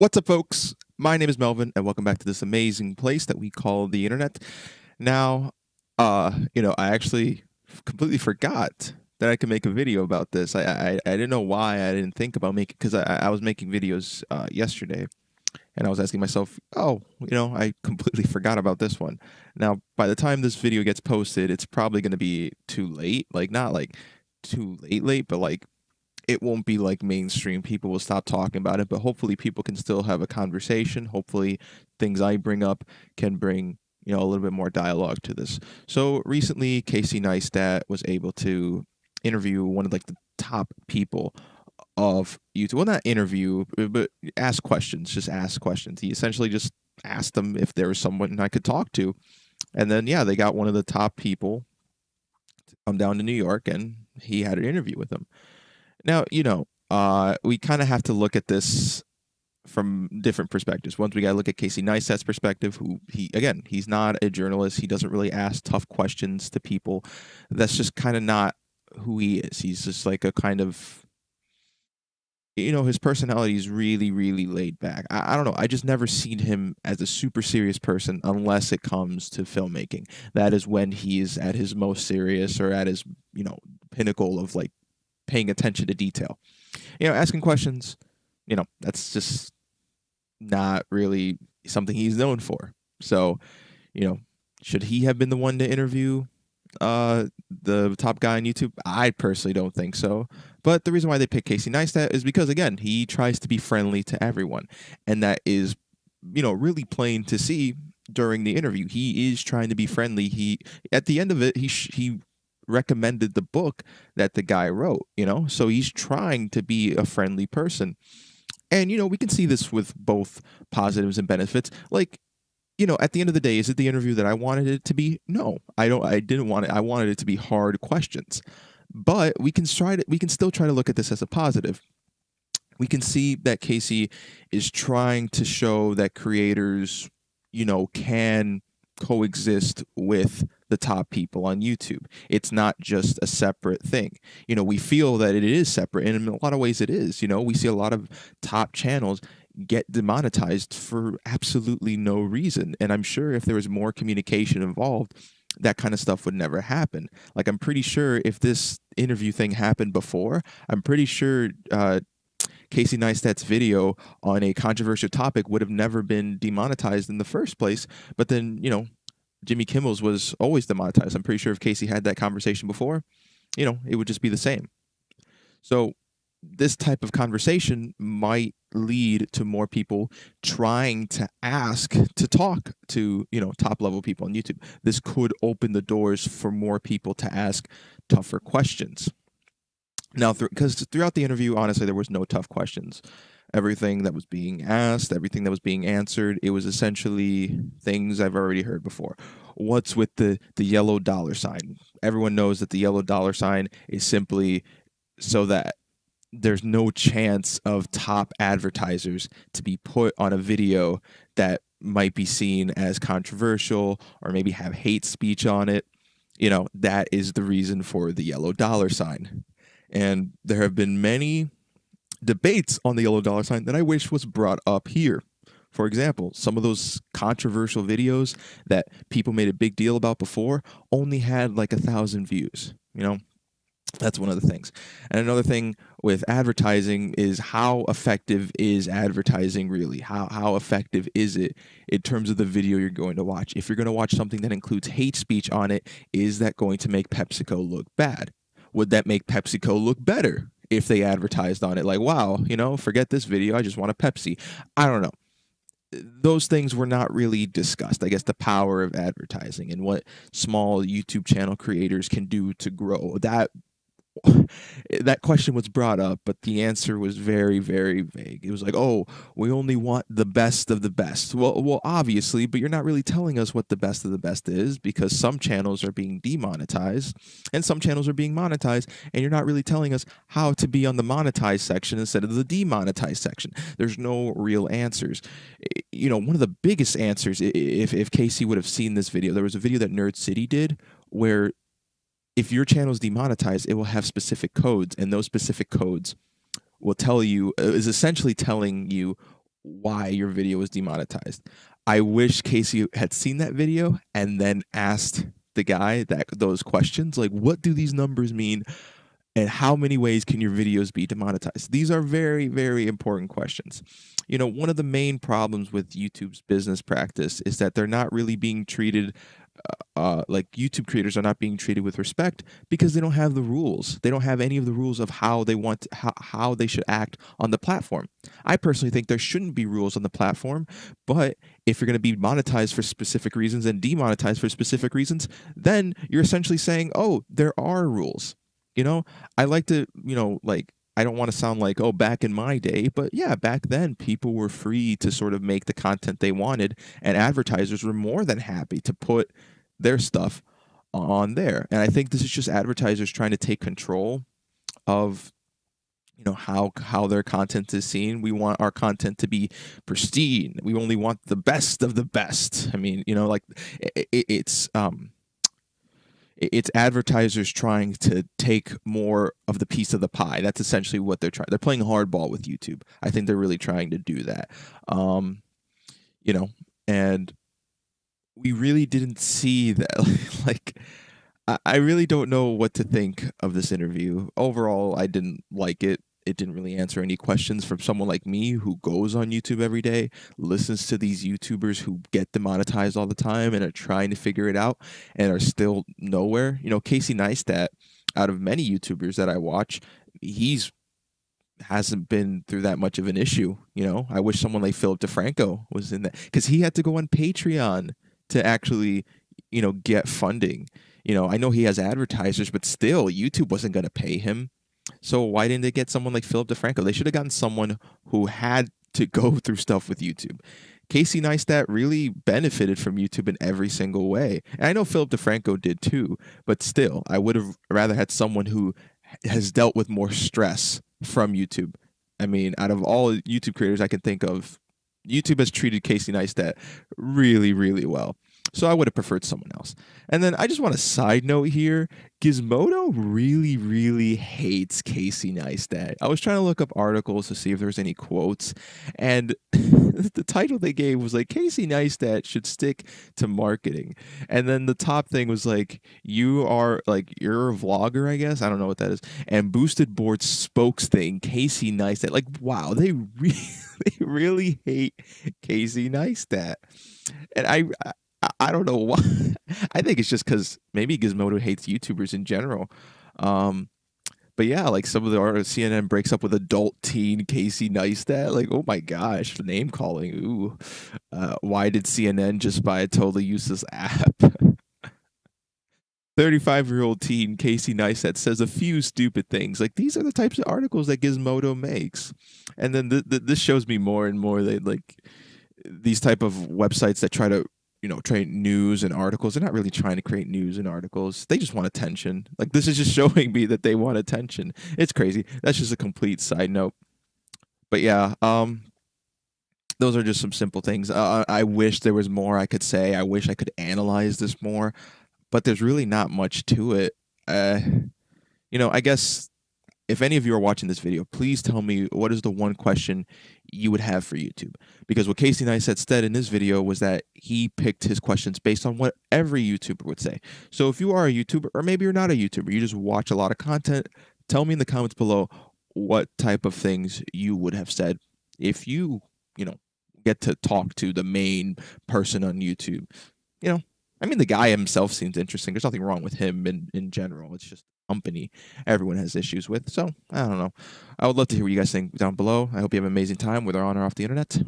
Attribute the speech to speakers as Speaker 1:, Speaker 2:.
Speaker 1: What's up, folks? My name is Melvin, and welcome back to this amazing place that we call the internet. Now, I actually completely forgot that I could make a video about this. I didn't know why I didn't think about making because I was making videos yesterday, and I was asking myself, oh, I completely forgot about this one. Now, by the time this video gets posted, it's probably going to be too late. Like not like too late, but like it won't be like mainstream. People will stop talking about it, but hopefully people can still have a conversation. Hopefully things I bring up can bring, a little bit more dialogue to this. So recently Casey Neistat was able to interview one of like the top people of YouTube. Well, not interview, but ask questions. Just ask questions. He essentially just asked them if there was someone I could talk to. And then yeah, they got one of the top people to come down to New York and he had an interview with them. Now, we kind of have to look at this from different perspectives. Once we got to look at Casey Neistat's perspective, who he's not a journalist. He doesn't really ask tough questions to people. That's just kind of not who he is. He's just like a kind of, his personality is really, really laid back. I don't know. I just never seen him as a super serious person unless it comes to filmmaking. That is when he is at his most serious or at his, pinnacle of like paying attention to detail. Asking questions, that's just not really something he's known for. So, you know, should he have been the one to interview the top guy on YouTube? I personally don't think so. But the reason why they picked Casey Neistat is because again, he tries to be friendly to everyone. And that is, really plain to see during the interview. He is trying to be friendly. He at the end of it, he recommended the book that the guy wrote, so he's trying to be a friendly person. And we can see this with both positives and benefits. Like, at the end of the day, is it the interview that I wanted it to be? No, I didn't want it. I wanted it to be hard questions. But we can still try to look at this as a positive. We can see that Casey is trying to show that creators, can coexist with the top people on YouTube. It's not just a separate thing. We feel that it is separate, and in a lot of ways it is. We see a lot of top channels get demonetized for absolutely no reason. And I'm sure if there was more communication involved, that kind of stuff would never happen. Like, I'm pretty sure if this interview thing happened before, I'm pretty sure Casey Neistat's video on a controversial topic would have never been demonetized in the first place. But then, Jimmy Kimmel's was always demonetized. I'm pretty sure if Casey had that conversation before, it would just be the same. So this type of conversation might lead to more people trying to ask to talk to, top level people on YouTube. This could open the doors for more people to ask tougher questions. Now, because throughout the interview, honestly, there was no tough questions. Everything that was being asked, everything that was being answered, it was essentially things I've already heard before. What's with the yellow dollar sign? Everyone knows that the yellow dollar sign is simply so that there's no chance of top advertisers to be put on a video that might be seen as controversial or maybe have hate speech on it. That is the reason for the yellow dollar sign. And there have been many debates on the yellow dollar sign that I wish was brought up here. For example, some of those controversial videos that people made a big deal about before only had like 1,000 views. That's one of the things. And another thing with advertising is how effective is advertising really? How effective is it in terms of the video you're going to watch? If you're going to watch something that includes hate speech on it, is that going to make PepsiCo look bad? Would that make PepsiCo look better if they advertised on it? Like, wow, forget this video. I just want a Pepsi. I don't know. Those things were not really discussed. I guess the power of advertising and what small YouTube channel creators can do to grow. That question was brought up, but the answer was very, very vague. It was like, "Oh, we only want the best of the best." Well, obviously, but you're not really telling us what the best of the best is because some channels are being demonetized and some channels are being monetized, and you're not really telling us how to be on the monetized section instead of the demonetized section. There's no real answers. One of the biggest answers, if Casey would have seen this video, there was a video that Nerd City did where if your channel is demonetized, it will have specific codes, and those specific codes will tell you is essentially telling you why your video was demonetized. I wish Casey had seen that video and then asked the guy those questions, like, what do these numbers mean, and how many ways can your videos be demonetized? These are very, very important questions. One of the main problems with YouTube's business practice is that they're not really being treated like YouTube creators are not being treated with respect because they don't have the rules. They don't have any of the rules of how they want how they should act on the platform. I personally think there shouldn't be rules on the platform, but if you're going to be monetized for specific reasons and demonetized for specific reasons, then you're essentially saying, "Oh, there are rules." You know, I like to, like I don't want to sound like, oh, back in my day, but yeah, back then people were free to sort of make the content they wanted, and advertisers were more than happy to put their stuff on there. And I think this is just advertisers trying to take control of how their content is seen. We want our content to be pristine. We only want the best of the best. I mean, like it's advertisers trying to take more of the piece of the pie. That's essentially what they're trying. They're playing hardball with YouTube. I think they're really trying to do that. Um, you know, and we really didn't see that. Like, I really don't know what to think of this interview. Overall, I didn't like it. It didn't really answer any questions from someone like me who goes on YouTube every day, listens to these YouTubers who get demonetized all the time and are trying to figure it out and are still nowhere. Casey Neistat, out of many YouTubers that I watch, he's hasn't been through that much of an issue. I wish someone like Philip DeFranco was in that because he had to go on Patreon to actually, get funding. I know he has advertisers, but still, YouTube wasn't going to pay him. So why didn't they get someone like Philip DeFranco? They should have gotten someone who had to go through stuff with YouTube. Casey Neistat really benefited from YouTube in every single way. And I know Philip DeFranco did too, but still, I would have rather had someone who has dealt with more stress from YouTube. I mean, out of all YouTube creators I can think of, YouTube has treated Casey Neistat really, really well. So I would have preferred someone else. And then I just want a side note here. Gizmodo really, really hates Casey Neistat. I was trying to look up articles to see if there's any quotes, and the title they gave was like, Casey Neistat should stick to marketing. And then the top thing was like, you're a vlogger, I guess. I don't know what that is. And Boosted Board spokes thing, Casey Neistat. Like, wow, they really hate Casey Neistat. And I don't know why. I think it's just because maybe Gizmodo hates YouTubers in general. But yeah, like some of the artists, CNN breaks up with adult teen Casey Neistat. Like, oh my gosh, name calling. Ooh. Why did CNN just buy a totally useless app? 35-year-old teen Casey Neistat says a few stupid things. Like, these are the types of articles that Gizmodo makes. And then this shows me more and more that, like, these type of websites that try to create news and articles. They're not really trying to create news and articles. They just want attention. Like, this is just showing me that they want attention. It's crazy. That's just a complete side note. But yeah, those are just some simple things. I wish there was more I could say. I wish I could analyze this more, but there's really not much to it. I guess if any of you are watching this video, please tell me what is the one question you would have for YouTube. Because what Casey Neistat said in this video was that he picked his questions based on what every YouTuber would say. So if you are a YouTuber, or maybe you're not a YouTuber, you just watch a lot of content, tell me in the comments below what type of things you would have said if get to talk to the main person on YouTube. I mean, the guy himself seems interesting. There's nothing wrong with him in general. It's just company everyone has issues with. So I don't know. I would love to hear what you guys think down below. I hope you have an amazing time, whether on or off the internet.